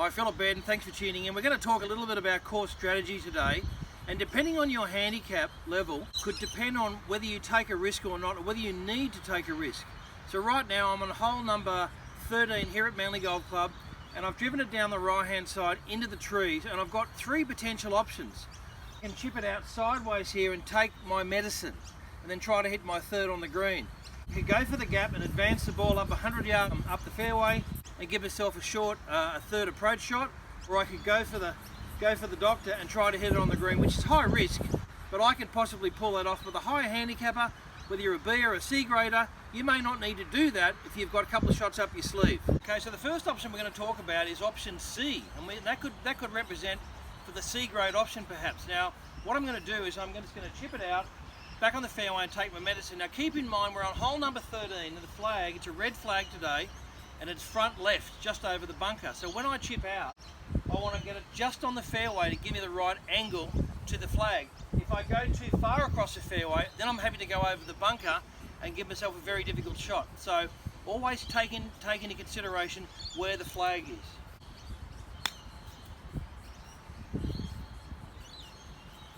Hi fellow Baird, and thanks for tuning in. We're going to talk a little bit about course strategy today, and depending on your handicap level could depend on whether you take a risk or not, or whether you need to take a risk. So right now I'm on hole number 13 here at Manly Golf Club, and I've driven it down the right hand side into the trees, and I've got three potential options. I can chip it out sideways here and take my medicine and then try to hit my third on the green. You could go for the gap and advance the ball up 100 yards up the fairway and give myself a short a third approach shot, or I could go for the doctor and try to hit it on the green, which is high risk, but I could possibly pull that off. With a higher handicapper, whether you're a B or a C grader, you may not need to do that if you've got a couple of shots up your sleeve. Okay, so the first option we're going to talk about is option C, and that could represent for the C grade option perhaps. Now what I'm going to do is I'm just going to chip it out back on the fairway and take my medicine. Now keep in mind we're on hole number 13 and the flag, it's a red flag today, and it's front left just over the bunker. So when I chip out, I want to get it just on the fairway to give me the right angle to the flag. If I go too far across the fairway, then I'm having to go over the bunker and give myself a very difficult shot. So always take into consideration where the flag is.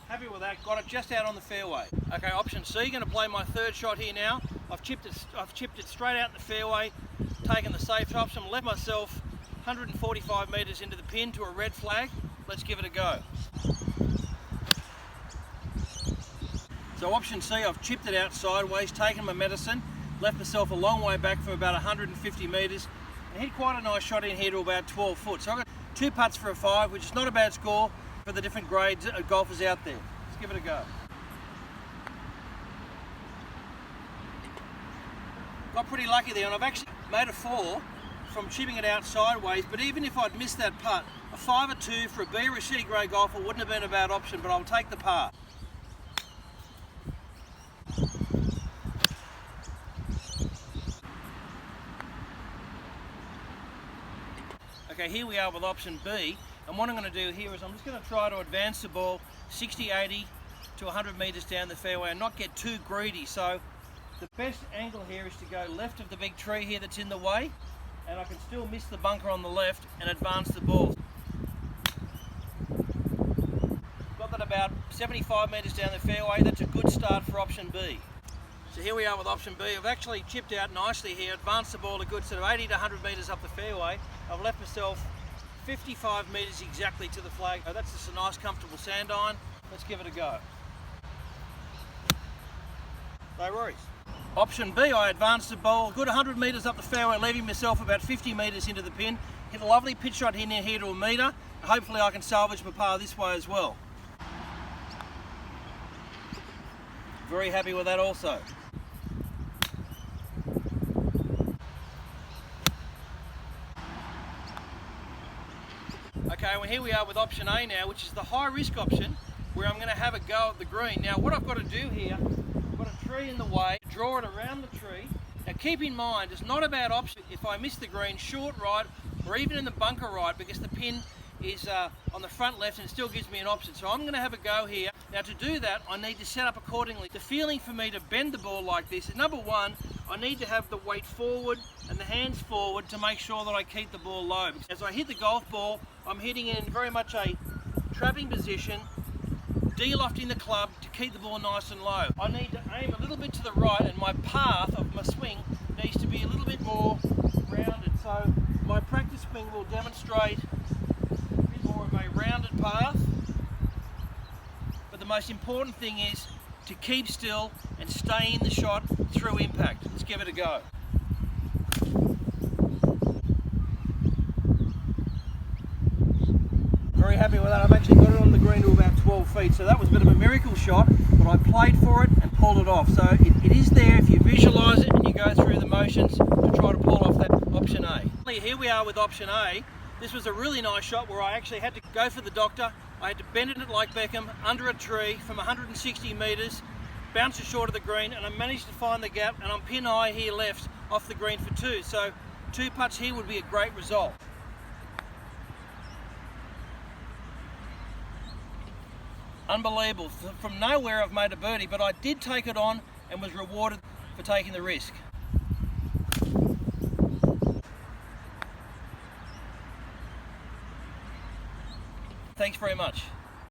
Happy with that, got it just out on the fairway. Okay, option C, going to play my third shot here now. I've chipped it straight out in the fairway, taken the safe option, left myself 145 metres into the pin to a red flag. Let's give it a go. So option C, I've chipped it out sideways, taken my medicine, left myself a long way back for about 150 metres, and hit quite a nice shot in here to about 12 foot. So I've got 2 putts for a 5, which is not a bad score for the different grades of golfers out there. Let's give it a go. Got pretty lucky there, and I've actually made a 4 from chipping it out sideways, but even if I'd missed that putt, a 5 or 2 for a B or a C grade golfer wouldn't have been a bad option, but I'll take the par. Okay, here we are with option B, and what I'm going to do here is I'm just going to try to advance the ball 60, 80 to 100 metres down the fairway and not get too greedy. So the best angle here is to go left of the big tree here that's in the way, and I can still miss the bunker on the left and advance the ball. Got that about 75 metres down the fairway. That's a good start for option B. So here we are with option B. I've actually chipped out nicely here, advanced the ball a good sort of 80 to 100 metres up the fairway. I've left myself 55 metres exactly to the flag. So that's just a nice comfortable sand iron. Let's give it a go. No worries. Option B, I advanced the ball a good 100 metres up the fairway, leaving myself about 50 metres into the pin. Hit a lovely pitch shot in here to a metre. Hopefully I can salvage my par this way as well. Very happy with that also. Okay, well here we are with option A now, which is the high risk option, where I'm going to have a go at the green. Now what I've got to do here, I've got a tree in the way, draw it around the tree. Now keep in mind, it's not a bad option if I miss the green short right or even in the bunker right, because the pin is on the front left and it still gives me an option. So I'm going to have a go here. Now to do that, I need to set up accordingly. The feeling for me to bend the ball like this is, number one, I need to have the weight forward and the hands forward to make sure that I keep the ball low. As I hit the golf ball, I'm hitting in very much a trapping position, de-lofting the club to keep the ball nice and low. I need to aim a little bit to the right, and my path of my swing needs to be a little bit more rounded. So my practice swing will demonstrate a bit more of a rounded path. But the most important thing is to keep still and stay in the shot through impact. Let's give it a go. Very happy with that. I've actually got it on the green to about 12 feet, so that was a bit of a miracle shot, but I played for it and pulled it off. So it is there if you visualise it and you go through the motions to try to pull off that option A. Here we are with option A. This was a really nice shot where I actually had to go for the doctor. I had to bend it like Beckham under a tree from 160 metres, bounce it short of the green, and I managed to find the gap, and I'm pin high here left off the green for 2. So 2 putts here would be a great result. Unbelievable. From nowhere I've made a birdie, but I did take it on and was rewarded for taking the risk. Thanks very much.